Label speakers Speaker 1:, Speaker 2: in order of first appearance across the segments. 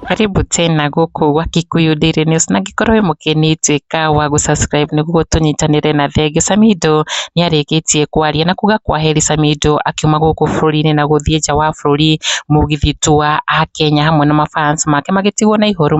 Speaker 1: Karibu tena guku gwa Kikuyu Daily News na ngikorwo wi mukeni twika wa gusubscribe niguo tunyitanire na thengio. Samidoh ni arikitie kwaria na kuga kwaheri Samidoh akiuma guku bururi-ini na guthie nja wa bururi. Mugithi tu wa Kenya hamwe na mafans make magitigwo na ihoru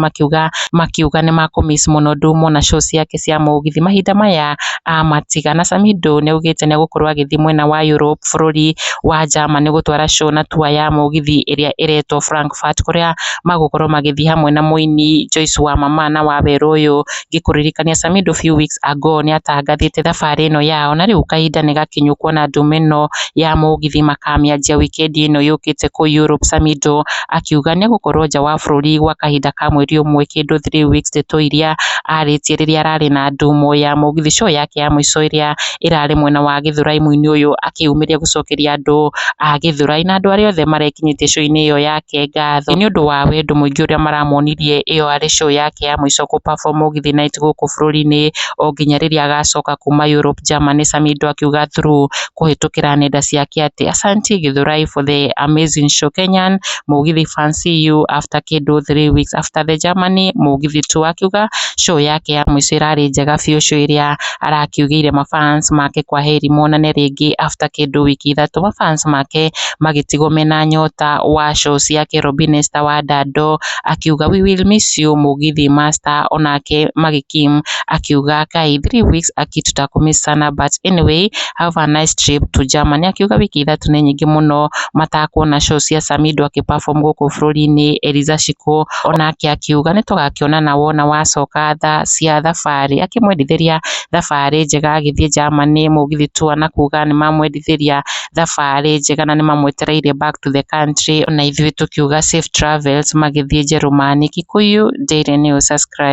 Speaker 1: makiuga ni makumiss muno ndumona show ciake cia mugithi mahinda maya amatiga. Na Samidoh ni augite ni gukorwo agithie mwena wa Europe bururi wa Germany gutwara show na tour ya mugithi iria iretwo Frankfurt kuria magukorwo magithie hamwe na muini Joyce wa mama na wa Beru uyu. Ngikuririkania Samidoh few weeks ago ni atangathite thabari ino yao na riu kahinda ni gakinyu kuona ndumeno ya mugithi makamianjia wikendi ino yukite ku Europe. Samidoh akiuga ni gukorwo nja wa bururi gwa kahinda ka mweri umwe kindu 3 weeks ndeto iria aritie riria arari na ndumo ya mugithi. Show yake ya mwico iria irari mwena wa Githurai, muini uyu akiumiria gucokeria andu a Githurai na andu aria othe marekinyite show-ini iyo yake ngatho ni undu wa wendo muingi uria maramonirie iyo ari show yake ya mwico ku perform mugithi night guku bururi-ini o nginya riria agacoka kuma Europe Germany. Samidoh akiuga through kuhitukira nenda ciake ati asanti Githurai for the amazing show. Kenyan mugithi fans see you after kindu 3 weeks after the Germany mugithi tu. Akiuga show yake ya mwico irari njega biu, show iria arakiugire mafans make kwaheri monane ringi after kindu wiki ithatu. Mafans make magitigwo mena nyota wa show ciake. Robinesta wa Dado akiuga we will miss you mugithi master, onake Magikim akiuga kai 3 weeks tutakumiss sana but anyway have a nice trip to Germany. Akiuga wiki ithatu ni nyingi muno matakuona show cia Samidoh akiperform guku bururi-ini. Eliza Shiko onake akiuga ni tugakionana wona wacoka cia thabari, akimwendithiria thabari njega agithie Germany mugithi tu na kuga ni mamwendithiria thabari njega na ni mamwetereire back to the country. Na ithuĩ tukiuga safe travels magithie Jerumani. Kikuyu Daily News, subscribe.